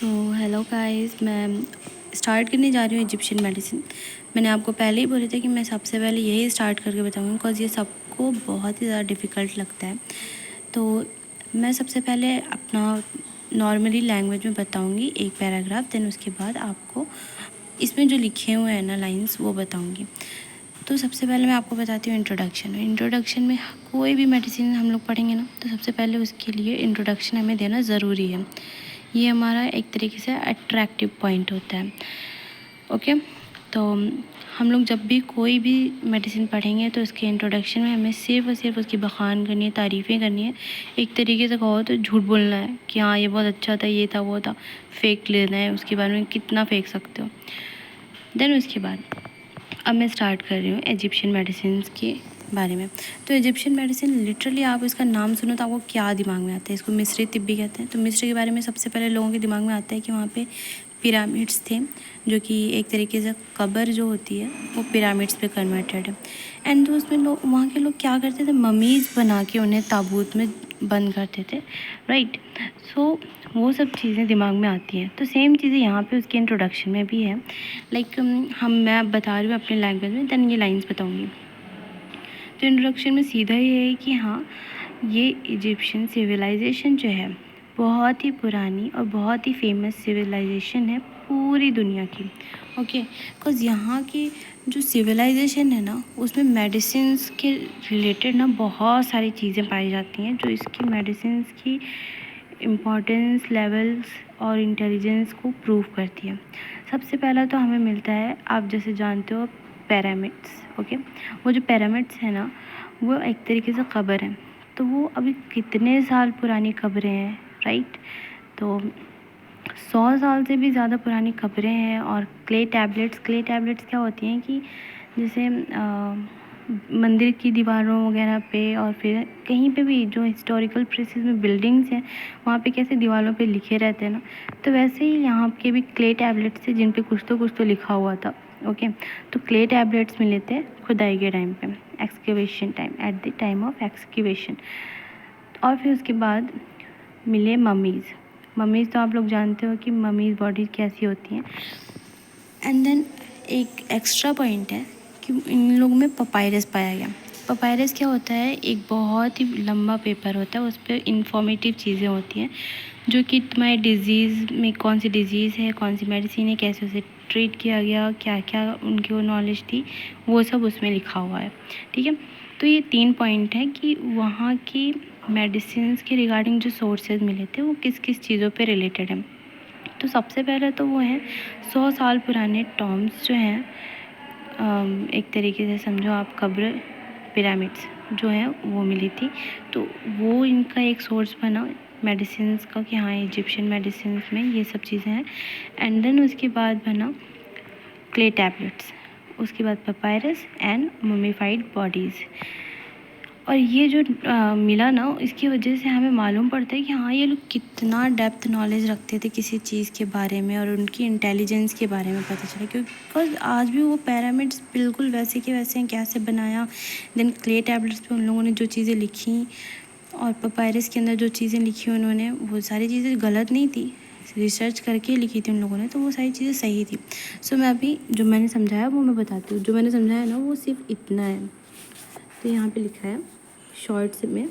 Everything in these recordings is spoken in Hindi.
हेलो गाइस, मैं स्टार्ट करने जा रही हूँ इजिप्शियन मेडिसिन। मैंने आपको पहले ही बोले थे कि मैं सबसे पहले यही स्टार्ट करके बताऊँगी, बिकॉज़ ये सबको बहुत ही ज़्यादा डिफ़िकल्ट लगता है। तो मैं सबसे पहले अपना नॉर्मली लैंग्वेज में बताऊँगी एक पैराग्राफ, देन उसके बाद आपको इसमें जो लिखे हुए हैं ना लाइन्स वो बताऊँगी। तो सबसे पहले मैं आपको बताती हूँ इंट्रोडक्शन में कोई भी मेडिसिन हम लोग पढ़ेंगे ना, तो सबसे पहले उसके लिए इंट्रोडक्शन हमें देना ज़रूरी है। ये हमारा एक तरीके से अट्रैक्टिव पॉइंट होता है। ओके, तो हम लोग जब भी कोई भी मेडिसिन पढ़ेंगे तो उसके इंट्रोडक्शन में हमें सिर्फ और सिर्फ उसकी बखान करनी है, तारीफ़ें करनी है। एक तरीके से कहो तो झूठ बोलना है कि हाँ ये बहुत अच्छा था, ये था, वो था। फेक लेना है, उसके बारे में कितना फेक सकते हो। देन उसके बाद अब मैं स्टार्ट कर रही हूँ इजिप्शियन मेडिसिन के बारे में। तो इजिप्शियन मेडिसिन लिटरली आप इसका नाम सुनो तो आपको क्या दिमाग में आता है? इसको मिस्री तिब्बी कहते हैं। तो मिस्र के बारे में सबसे पहले लोगों के दिमाग में आता है कि वहाँ पे पिरामिड्स थे, जो कि एक तरीके से कब्र जो होती है वो पिरामिड्स पे कन्वर्टेड है। एंड तो उसमें लोग, वहाँ के लोग क्या करते थे, ममीज़ बना के उन्हें ताबूत में बंद करते थे, राइट। सो वो सब चीज़ें दिमाग में आती हैं। तो सेम चीज़ें यहाँ पे उसके इंट्रोडक्शन में भी है। लाइक मैं बता रही हूँ अपने लैंग्वेज में, देन ये लाइन्स बताऊँगी। तो इंट्रोडक्शन में सीधा ये है कि हाँ, ये इजिप्शियन सिविलाइजेशन जो है बहुत ही पुरानी और बहुत ही फेमस सिविलाइजेशन है पूरी दुनिया की। ओके, बिकॉज़ यहाँ की जो सिविलाइजेशन है ना, उसमें मेडिसिन्स के रिलेटेड ना बहुत सारी चीज़ें पाई जाती हैं, जो इसकी मेडिसिन्स की इम्पोर्टेंस लेवल्स और इंटेलिजेंस को प्रूव करती है। सबसे पहला तो हमें मिलता है, आप जैसे जानते हो, पिरामिड्स। ओके, वो जो पिरामिड्स है ना, वो एक तरीके से कब्र है। तो वो अभी कितने साल पुरानी कब्रें हैं, राइट। तो 100 साल से भी ज़्यादा पुरानी कब्रें हैं। और क्ले टैबलेट्स क्या होती हैं कि जैसे मंदिर की दीवारों वगैरह पे और फिर कहीं पे भी जो हिस्टोरिकल प्लेसेस में बिल्डिंग्स हैं, वहाँ पे कैसे दीवारों पे लिखे रहते हैं ना, तो वैसे ही यहाँ के भी क्ले टैबलेट्स थे जिन पे कुछ तो लिखा हुआ था। ओके, तो क्ले टैबलेट्स मिले थे खुदाई के टाइम पे, excavation time, at the time of excavation. और फिर उसके बाद मिले ममीज़ तो आप लोग जानते हो कि ममीज़ बॉडी कैसी होती हैं। एंड देन एक एक्स्ट्रा पॉइंट है कि इन लोगों में पपायरस पाया गया। पपायरस क्या होता है, एक बहुत ही लंबा पेपर होता है, उस पर इंफॉर्मेटिव चीज़ें होती हैं, जो कि तुम्हारे डिज़ीज़ में कौन सी डिज़ीज़ है, कौन सी मेडिसिन है, कैसे उसे ट्रीट किया गया, क्या क्या उनकी वो नॉलेज थी, वो सब उसमें लिखा हुआ है। ठीक है, तो ये 3 पॉइंट हैं कि वहाँ की मेडिसिन्स के रिगार्डिंग जो सोर्सेज मिले थे वो किस किस चीज़ों पे रिलेटेड हैं। तो सबसे पहले तो वो हैं 100 साल पुराने टॉम्ब्स जो हैं, एक तरीके से समझो आप कब्र, पिरामिड्स जो हैं वो मिली थी। तो वो इनका एक सोर्स बना मेडिसिन्स का कि हाँ इजिप्शियन मेडिसिन्स में ये सब चीज़ें हैं। एंड देन उसके बाद बना क्ले टैबलेट्स, उसके बाद पपायरस एंड ममीफाइड बॉडीज़। और ये जो मिला ना, इसकी वजह से हमें मालूम पड़ता है कि हाँ ये लोग कितना डेप्थ नॉलेज रखते थे किसी चीज़ के बारे में, और उनकी इंटेलिजेंस के बारे में पता चला। क्योंकि बिकॉज आज भी वो पिरामिड्स बिल्कुल वैसे के वैसे हैं, कैसे बनाया। देन क्ले टैबलेट्स पे उन लोगों ने जो चीज़ें लिखी और पपायरस के अंदर जो चीज़ें लिखी उन्होंने, वो सारी चीज़ें गलत नहीं थी, रिसर्च करके लिखी थी उन लोगों ने, तो वो सारी चीज़ें सही थी। सो मैं अभी जो मैंने समझाया वो मैं बताती हूँ। जो मैंने समझाया ना वो सिर्फ इतना है। तो यहाँ पे लिखा है शॉर्ट्स में,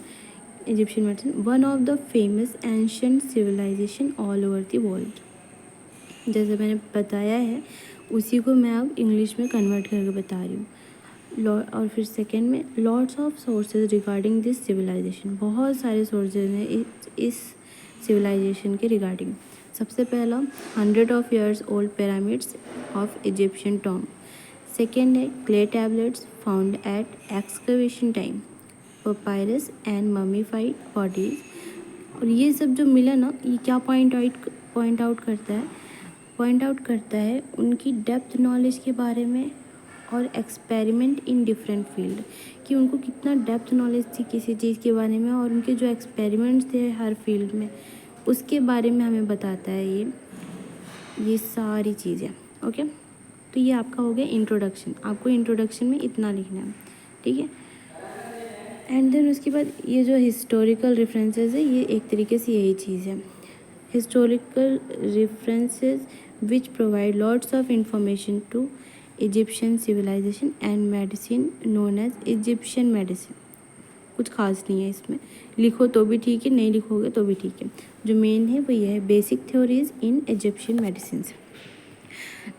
Egyptian medicine one of the famous ancient civilisation all over the world. जैसे मैंने बताया है उसी को मैं अब इंग्लिश में कन्वर्ट करके बता रही हूँ। और फिर सेकंड में lots of sources regarding this civilisation, बहुत सारे सोर्सेज हैं इस सिविलाइजेशन के रिगार्डिंग। सबसे पहला 100 of years old pyramids of Egyptian tomb. Second है clay tablets found at excavation time, papyrus and mummified bodies. और ये सब जो मिला ना, ये क्या पॉइंट आउट करता है उनकी डेप्थ नॉलेज के बारे में, और एक्सपेरिमेंट इन डिफरेंट फील्ड, कि उनको कितना डेप्थ नॉलेज थी किसी चीज़ के बारे में, और उनके जो एक्सपेरिमेंट्स थे हर फील्ड में, उसके बारे में हमें बताता है ये सारी चीज़ें। ओके, तो ये आपका हो गया इंट्रोडक्शन। आपको इंट्रोडक्शन में इतना लिखना है, ठीक है। एंड देन उसके बाद ये जो हिस्टोरिकल रेफरेंसेस है, ये एक तरीके से यही चीज़ है। historical references which provide lots of information to Egyptian civilization and medicine known as Egyptian medicine। कुछ खास नहीं है इसमें, लिखो तो भी ठीक है, नहीं लिखोगे तो भी ठीक है। जो मेन है वो ये है, बेसिक थ्योरीज इन इजिप्शियन मेडिसिन।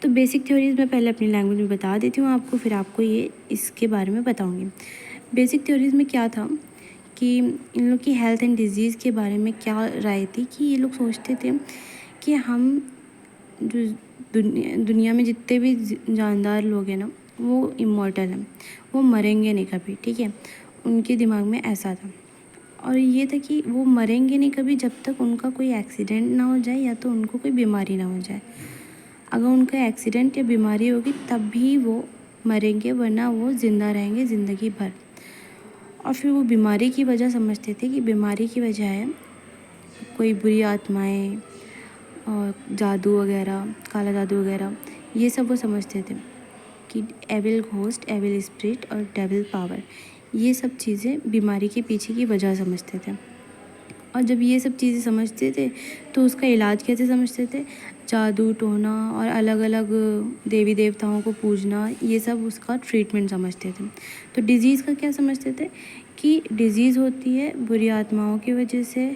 तो बेसिक थ्योरीज मैं पहले अपनी लैंग्वेज में बता देती हूँ आपको, फिर आपको ये इसके बारे में बताऊँगी। बेसिक थ्योरीज में क्या था कि इन लोग की हेल्थ एंड डिजीज़ के बारे में क्या राय थी कि ये लोग सोचते थे कि हम जो दुनिया में जितने भी जानदार लोग हैं ना, वो इमॉर्टल हैं, वो मरेंगे नहीं कभी, ठीक है। उनके दिमाग में ऐसा था, और ये था कि वो मरेंगे नहीं कभी जब तक उनका कोई एक्सीडेंट ना हो जाए या तो उनको कोई बीमारी ना हो जाए। अगर उनका एक्सीडेंट या बीमारी होगी तब भी वो मरेंगे, वरना वो ज़िंदा रहेंगे ज़िंदगी भर। और फिर वो बीमारी की वजह समझते थे कि बीमारी की वजह है कोई बुरी आत्माएं और जादू वगैरह, काला जादू वगैरह, ये सब वो समझते थे कि एविल घोस्ट, एविल स्पिरिट और डेविल पावर, ये सब चीज़ें बीमारी के पीछे की वजह समझते थे। और जब ये सब चीज़ें समझते थे तो उसका इलाज कैसे समझते थे, जादू टोना और अलग अलग देवी देवताओं को पूजना, ये सब उसका ट्रीटमेंट समझते थे। तो डिज़ीज़ का क्या समझते थे कि डिज़ीज़ होती है बुरी आत्माओं की वजह से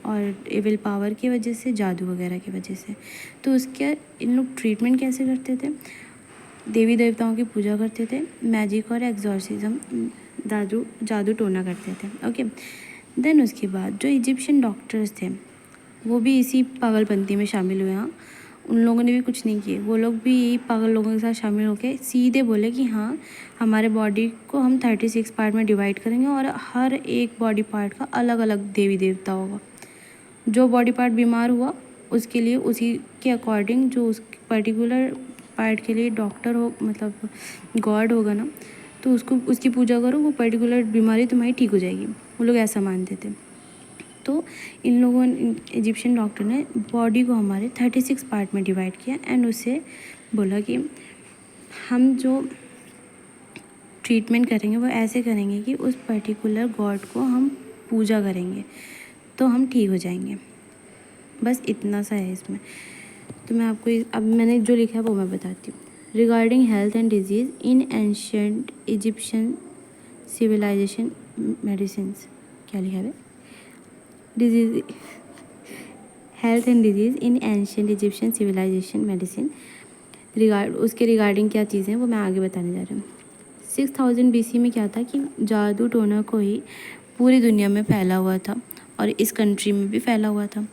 और एविल पावर की वजह से, जादू वगैरह की वजह से। तो उसके इन लोग ट्रीटमेंट कैसे करते थे, देवी देवताओं की पूजा करते थे, मैजिक और एग्जॉर्सिज्म, जादू टोना करते थे। ओके, देन उसके बाद जो इजिप्शियन डॉक्टर्स थे वो भी इसी पागलपंती में शामिल हुए। हाँ, उन लोगों ने भी कुछ नहीं किए, वो लोग भी यही पागल लोगों के साथ शामिल होकर सीधे बोले कि हाँ, हमारे बॉडी को हम 36 पार्ट में डिवाइड करेंगे और हर एक बॉडी पार्ट का अलग अलग देवी देवता होगा। जो बॉडी पार्ट बीमार हुआ उसके लिए उसी के अकॉर्डिंग जो उस पर्टिकुलर पार्ट के लिए डॉक्टर हो, मतलब गॉड होगा ना, तो उसको उसकी पूजा करो, वो पर्टिकुलर बीमारी तुम्हारी ठीक हो जाएगी। वो लोग ऐसा मानते थे। तो इन लोगों ने, इजिप्शियन डॉक्टर ने बॉडी को हमारे 36 पार्ट में डिवाइड किया एंड उससे बोला कि हम जो ट्रीटमेंट करेंगे वो ऐसे करेंगे कि उस पर्टिकुलर गॉड को हम पूजा करेंगे तो हम ठीक हो जाएंगे। बस इतना सा है इसमें। तो मैं आपको अब मैंने जो लिखा है वो मैं बताती हूँ। Regarding health and disease in ancient Egyptian civilisation medicines, क्या लिखा है, disease health and disease in ancient Egyptian civilisation medicine, उसके रिगार्डिंग क्या चीज़ें वो मैं आगे बताने जा रही हूँ। 6000 BC में क्या था कि जादू टोना को ही पूरी दुनिया में फैला हुआ था और इस कंट्री में भी फैला हुआ था।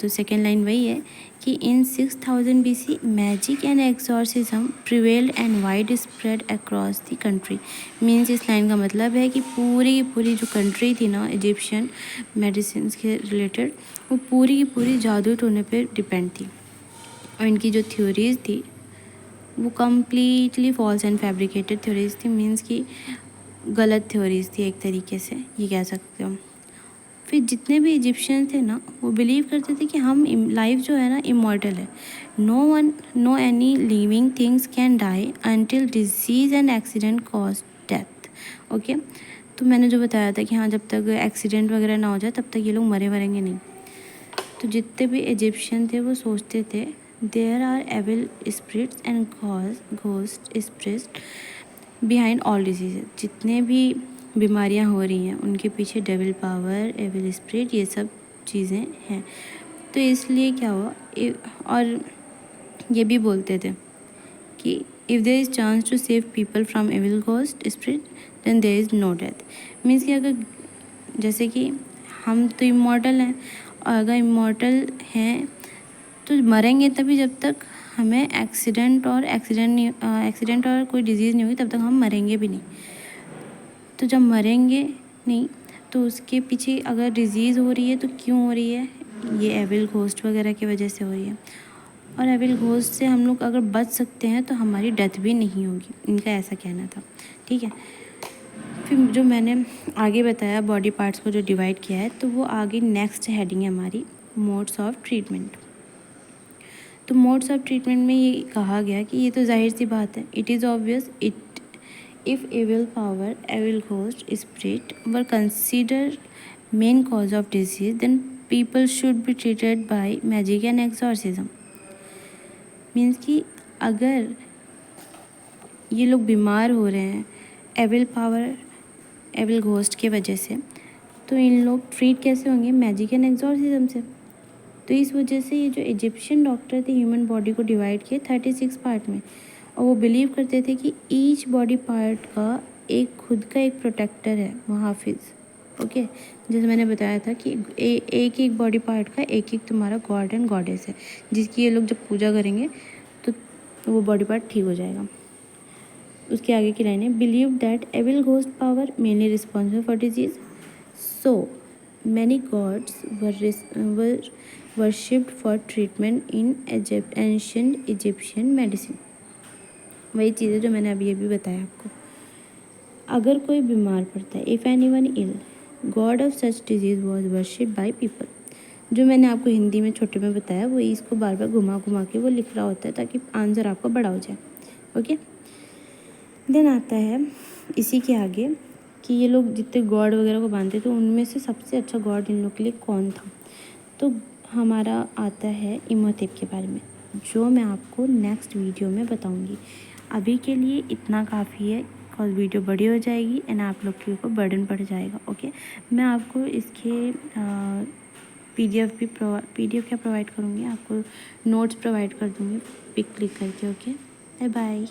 तो सेकेंड लाइन वही है कि in 6000 BC magic and exorcism prevailed and wide spread across the country. Means इस लाइन का मतलब है कि पूरी की पूरी जो कंट्री थी ना इजिप्शियन मेडिसिन के रिलेटेड, वो पूरी की पूरी जादू टोने पे डिपेंड थी। और इनकी जो थ्योरीज थी वो completely false and fabricated theories थी। मीन्स कि गलत थ्योरीज थी एक तरीके से, ये कह सकते हो। फिर जितने भी इजिप्शियन थे ना, वो बिलीव करते थे कि हम लाइफ जो है ना इमॉर्टल है। No any living things can die until disease and accident cause death. Okay, तो मैंने जो बताया था कि हाँ, जब तक एक्सीडेंट वगैरह ना हो जाए तब तक ये लोग मरेंगे नहीं। तो जितने भी इजिप्शियन थे वो सोचते थे there are evil spirits and ghost spirits behind all disease. जितने भी बीमारियां हो रही हैं उनके पीछे डेविल पावर, एविल स्पिरिट, ये सब चीज़ें हैं। तो इसलिए क्या हुआ, और ये भी बोलते थे कि if there is chance to save people from evil ghost spirit then there is no death. Means कि अगर जैसे कि हम तो इमॉर्टल हैं, और अगर इमॉर्टल हैं तो मरेंगे तभी जब तक हमें एक्सीडेंट और कोई डिजीज़ नहीं होगी, तब तक हम मरेंगे भी नहीं। तो जब मरेंगे नहीं तो उसके पीछे अगर डिज़ीज़ हो रही है तो क्यों हो रही है, ये एविल घोस्ट वगैरह की वजह से हो रही है। और एविल घोस्ट से हम लोग अगर बच सकते हैं तो हमारी डेथ भी नहीं होगी, इनका ऐसा कहना था। ठीक है, फिर जो मैंने आगे बताया बॉडी पार्ट्स को जो डिवाइड किया है, तो वो आगे नेक्स्ट हेडिंग है हमारी मोड्स ऑफ ट्रीटमेंट। तो मोड्स ऑफ ट्रीटमेंट में ये कहा गया कि ये तो जाहिर सी बात है, it is obvious if evil power, evil ghost, spirit were considered main cause of disease, then people should be treated by magic and exorcism. Means कि अगर ये लोग बीमार हो रहे हैं एविल पावर, एविल घोस्ट की वजह से, तो इन लोग ट्रीट कैसे होंगे? मैजिक एंड एक्सॉर्सिज्म से। तो इस वजह से ये जो इजिप्शियन डॉक्टर थे ह्यूमन बॉडी को डिवाइड किए 36 पार्ट में, और वो बिलीव करते थे कि ईच बॉडी पार्ट का एक खुद का एक प्रोटेक्टर है, मुहाफिज। ओके, जैसे मैंने बताया था कि एक एक बॉडी पार्ट का एक एक तुम्हारा गॉड एंड गॉडेस है, जिसकी ये लोग जब पूजा करेंगे तो वो बॉडी पार्ट ठीक हो जाएगा। उसके आगे की लाइन है, believe that evil ghost power mainly responsible for disease, so many gods were worshipped for treatment in ancient Egyptian medicine. वही चीज़ें जो मैंने अभी बताया आपको। अगर कोई बीमार पड़ता है, if anyone ill, god of such disease was worshipped by people. जो मैंने आपको हिंदी में छोटे में बताया वही इसको बार बार घुमा घुमा के वो लिख रहा होता है ताकि आंसर आपका बड़ा हो जाए। ओके, देन आता है इसी के आगे कि ये लोग जितने गॉड वगैरह को मानते तो उनमें से सबसे अच्छा गॉड इन लोग के लिए कौन था। तो हमारा आता है इमोतेप के बारे में, जो मैं आपको नेक्स्ट वीडियो में बताऊंगी। अभी के लिए इतना काफ़ी है, बिकॉज वीडियो बड़ी हो जाएगी एंड आप लोग के ऊपर बर्डन पड़ जाएगा। ओके, मैं आपको इसके PDF क्या प्रोवाइड करूँगी, आपको नोट्स प्रोवाइड कर दूँगी पिक क्लिक करके। Okay, bye bye.